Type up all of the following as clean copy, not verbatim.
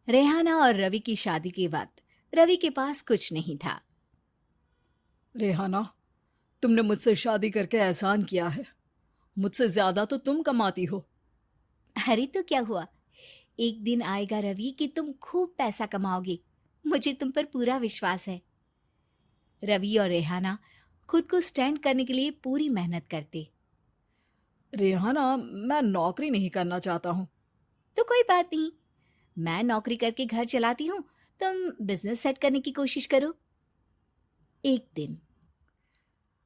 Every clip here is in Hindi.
रेहाना और रवि की शादी के वक्त रवि के पास कुछ नहीं था। रेहाना, तुमने मुझसे शादी करके एहसान किया है। मुझसे ज्यादा तो तुम कमाती हो। अरे तो क्या हुआ, एक दिन आएगा रवि कि तुम खूब पैसा कमाओगे। मुझे तुम पर पूरा विश्वास है। रवि और रेहाना खुद को स्टैंड करने के लिए पूरी मेहनत करते। रेहाना, मैं नौकरी नहीं करना चाहता हूँ। तो कोई बात नहीं, मैं नौकरी करके घर चलाती हूँ, तुम बिजनेस सेट करने की कोशिश करो। एक दिन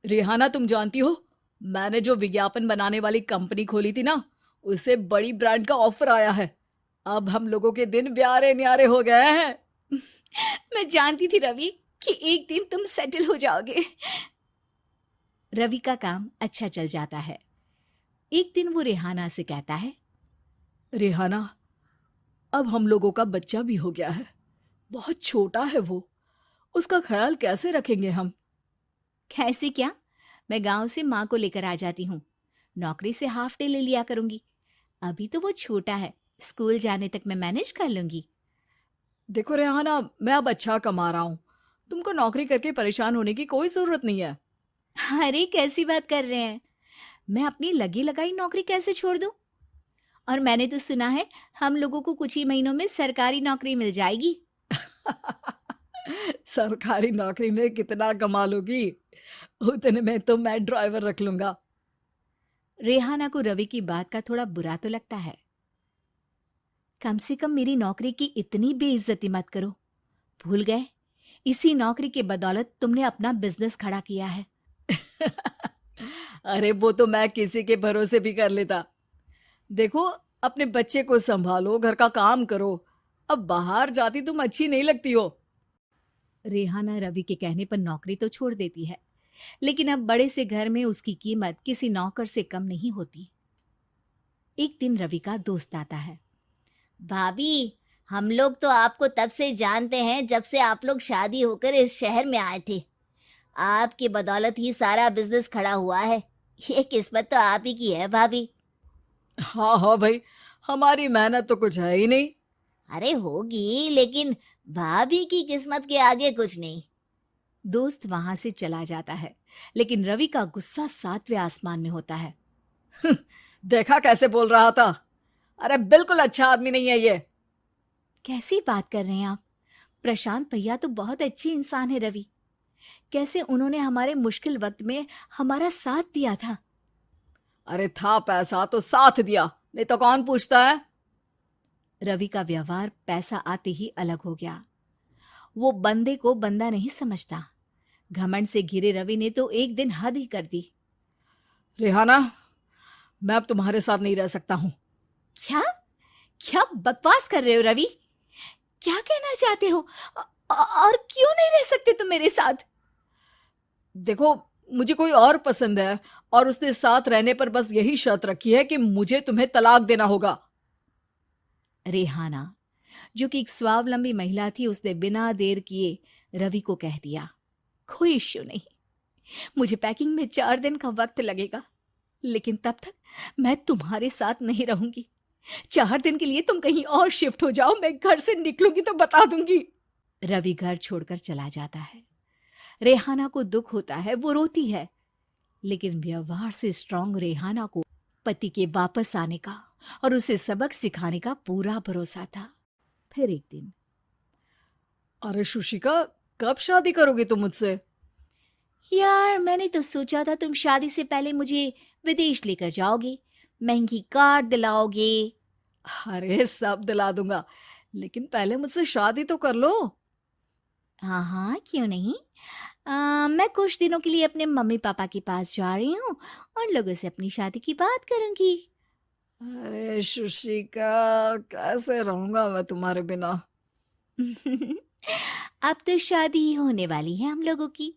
रेहाना, तुम जानती हो, मैंने जो विज्ञापन बनाने वाली कंपनी खोली थी ना, उसे बड़ी ब्रांड का ऑफर आया है। अब हम लोगों के दिन ब्यारे न्यारे हो गए हैं। मैं जानती थी रवि कि एक दिन तुम सेटल हो जाओगे। रवि का काम अच्छा चल जाता है। एक दिन वो रेहाना से कहता है, रेहाना, अब हम लोगों का बच्चा भी हो गया है। बहुत छोटा है वो। उसका ख्याल कैसे रखेंगे हम? कैसे क्या, मैं गांव से माँ को लेकर आ जाती हूँ। नौकरी से हाफ डे ले लिया करूंगी। अभी तो वो छोटा है, स्कूल जाने तक मैं मैनेज कर लूंगी। देखो रेहाना, मैं अब अच्छा कमा रहा हूँ। तुमको नौकरी करके परेशान होने की कोई जरूरत नहीं है। अरे कैसी बात कर रहे हैं, मैं अपनी लगी लगाई नौकरी कैसे छोड़ दूं? और मैंने तो सुना है हम लोगों को कुछ ही महीनों में सरकारी नौकरी मिल जाएगी। सरकारी नौकरी में कितना कमा लोगी? उतने में तो मैं ड्राइवर रख लूंगा। रेहाना को रवि की बात का थोड़ा बुरा तो लगता है। कम से कम मेरी नौकरी की इतनी बेइज्जती मत करो। भूल गए, इसी नौकरी के बदौलत तुमने अपना बिजनेस खड़ा किया है। अरे वो तो मैं किसी के भरोसे भी कर लेता। देखो, अपने बच्चे को संभालो, घर का काम करो। अब बाहर जाती तुम अच्छी नहीं लगती हो। रेहाना रवि के कहने पर नौकरी तो छोड़ देती है, लेकिन अब बड़े से घर में उसकी कीमत किसी नौकर से कम नहीं होती। एक दिन रवि का दोस्त आता है। भाभी, हम लोग तो आपको तब से जानते हैं जब से आप लोग शादी होकर इस शहर में आए थे। आपकी बदौलत ही सारा बिजनेस खड़ा हुआ है। ये किस्मत तो आप ही की है भाभी। हाँ हाँ भाई, हमारी मेहनत तो कुछ है ही नहीं। अरे होगी, लेकिन भाभी की किस्मत के आगे कुछ नहीं। दोस्त वहां से चला जाता है, लेकिन रवि का गुस्सा सातवें आसमान में होता है। देखा कैसे बोल रहा था? अरे बिल्कुल अच्छा आदमी नहीं है ये। कैसी बात कर रहे हैं आप? प्रशांत भैया तो बहुत अच्छे इंसान है रवि। कैसे उन्होंने हमारे मुश्किल वक्त में हमारा साथ दिया था। अरे था पैसा तो साथ दिया, नहीं तो कौन पूछता है? रवि का व्यवहार पैसा आते ही अलग हो गया। वो बंदे को बंदा नहीं समझता। घमंड से घिरे रवि ने तो एक दिन हद ही कर दी। रेहाना, मैं अब तुम्हारे साथ नहीं रह सकता हूँ। क्या क्या बकवास कर रहे हो रवि? क्या कहना चाहते हो? और क्यों नहीं रह सकते तुम मेरे साथ? देखो, मुझे कोई और पसंद है, और उसने साथ रहने पर बस यही शर्त रखी है कि मुझे तुम्हें तलाक देना होगा। रेहाना, जो कि एक स्वावलंबी महिला थी, उसने बिना देर किए रवि को कह दिया, कोई इश्यू नहीं, मुझे पैकिंग में 4 दिन का वक्त लगेगा, लेकिन तब तक मैं तुम्हारे साथ नहीं रहूंगी। 4 दिन के लिए तुम कहीं और शिफ्ट हो जाओ, मैं घर से निकलूंगी तो बता दूंगी। रवि घर छोड़कर चला जाता है। रेहाना को दुख होता है, वो रोती है, लेकिन व्यवहार से स्ट्रांग रेहाना को पति के वापस आने का और उसे सबक सिखाने का पूरा भरोसा था। फिर एक दिन, अरे शुशिका, कब शादी करोगे तुम मुझसे? यार मैंने तो सोचा था तुम शादी से पहले मुझे विदेश लेकर जाओगे, महंगी कार दिलाओगे। अरे सब दिला दूंगा, लेकिन पहले मुझसे शादी तो कर लो। हाँ हाँ, क्यों नहीं। मैं कुछ दिनों के लिए अपने मम्मी पापा के पास जा रही हूँ और लोगों से अपनी शादी की बात करूंगी। अरे शुशिका, कैसे रहूंगा मैं तुम्हारे बिना? अब तो शादी ही होने वाली है हम लोगों की।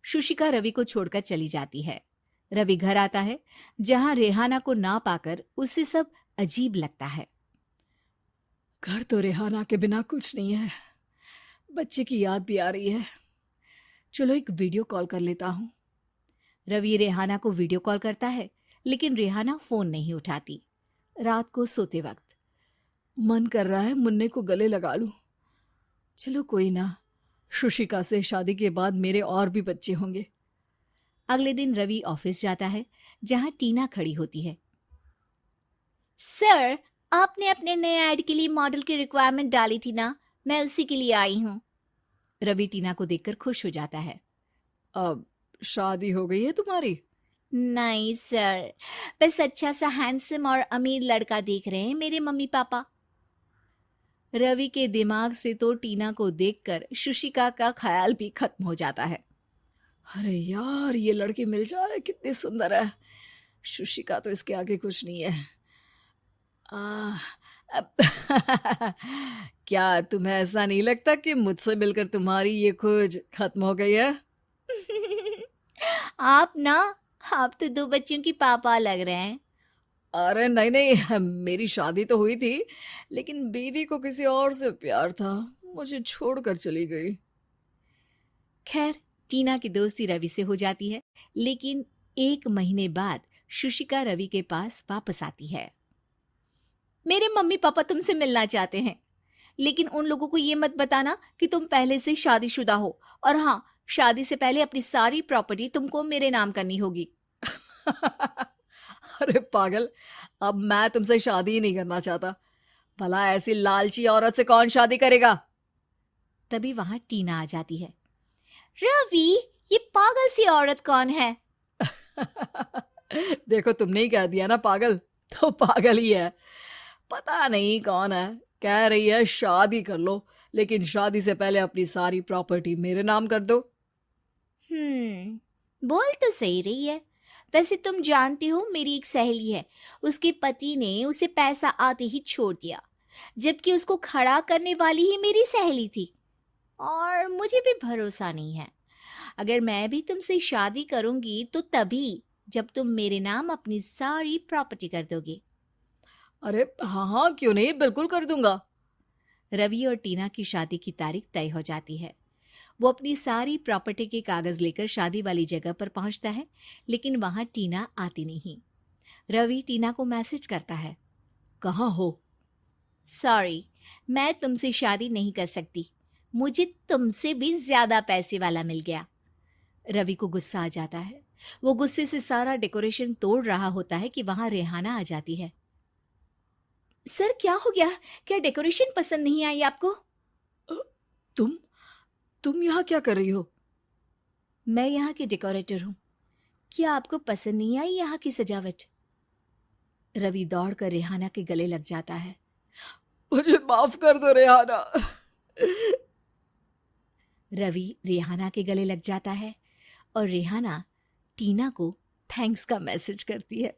शुशिका रवि को छोड़कर चली जाती है। रवि घर आता है, जहां रेहाना को ना पाकर उसे सब अजीब लगता है। घर तो रेहाना के बिना कुछ नहीं है। बच्चे की याद भी आ रही है। चलो एक वीडियो कॉल कर लेता हूँ। रवि रेहाना को वीडियो कॉल करता है, लेकिन रेहाना फोन नहीं उठाती। रात को सोते वक्त, मन कर रहा है मुन्ने को गले लगा लूं। चलो कोई ना, शुशिका से शादी के बाद मेरे और भी बच्चे होंगे। अगले दिन रवि ऑफिस जाता है, जहां टीना खड़ी होती है। सर, आपने अपने नए ऐड के लिए मॉडल की रिक्वायरमेंट डाली थी ना, मैं उसी के लिए आई हूँ। रवि टीना को देखकर खुश हो जाता है। अब शादी हो गई है तुम्हारी? नहीं सर, बस अच्छा सा हैंडसम और अमीर लड़का देख रहे हैं मेरे मम्मी पापा। रवि के दिमाग से तो टीना को देखकर शुशिका का ख्याल भी खत्म हो जाता है। अरे यार, ये लड़की मिल जाए कितनी सुंदर है। शुशिका तो इसके आगे कुछ नहीं है। आ, अब क्या तुम्हें ऐसा नहीं लगता कि मुझसे मिलकर तुम्हारी ये खोज खत्म हो गई है? आप ना, आप तो 2 बच्चों की पापा लग रहे हैं। अरे नहीं नहीं, मेरी शादी तो हुई थी, लेकिन बीवी को किसी और से प्यार था, मुझे छोड़कर चली गई। खैर, टीना की दोस्ती रवि से हो जाती है, लेकिन 1 महीने बाद शुशिका रवि के पास वापस आती है। मेरे मम्मी पापा तुमसे मिलना चाहते हैं, लेकिन उन लोगों को ये मत बताना कि तुम पहले से शादीशुदा हो, और हाँ, शादी से पहले अपनी सारी प्रॉपर्टी तुमको मेरे नाम करनी होगी। अरे पागल, अब मैं तुमसे शादी ही नहीं करना चाहता। भला ऐसी लालची औरत से कौन शादी करेगा? तभी वहां टीना आ जाती है। रवि, ये पागल सी औरत कौन है? देखो, तुमने ही कह दिया ना पागल, तो पागल ही है। पता नहीं कौन है, कह रही है शादी कर लो, लेकिन शादी से पहले अपनी सारी प्रॉपर्टी मेरे नाम कर दो। बोल तो सही रही है। वैसे तुम जानती हो, मेरी एक सहेली है, उसके पति ने उसे पैसा आते ही छोड़ दिया, जबकि उसको खड़ा करने वाली ही मेरी सहेली थी। और मुझे भी भरोसा नहीं है। अगर मैं भी तुमसे शादी करूंगी तो तभी, जब तुम मेरे नाम अपनी सारी प्रॉपर्टी कर दोगे। अरे हाँ हाँ, क्यों नहीं, बिल्कुल कर दूंगा। रवि और टीना की शादी की तारीख तय हो जाती है। वो अपनी सारी प्रॉपर्टी के कागज लेकर शादी वाली जगह पर पहुंचता है, लेकिन वहां टीना आती नहीं। रवि टीना को मैसेज करता है। कहाँ हो? सॉरी, मैं तुमसे शादी नहीं कर सकती, मुझे तुमसे भी ज्यादा पैसे वाला मिल गया। रवि को गुस्सा आ जाता है। वो गुस्से से सारा डेकोरेशन तोड़ रहा होता है कि वहां रेहाना आ जाती है। सर, क्या हो गया? क्या डेकोरेशन पसंद नहीं आई आपको? अ, तुम यहाँ क्या कर रही हो? मैं यहाँ की डेकोरेटर हूँ। क्या आपको पसंद नहीं आई यहाँ की सजावट? रवि दौड़कर रेहाना के गले लग जाता है। मुझे माफ कर दो रेहाना। रवि रेहाना के गले लग जाता है और रेहाना टीना को थैंक्स का मैसेज करती है।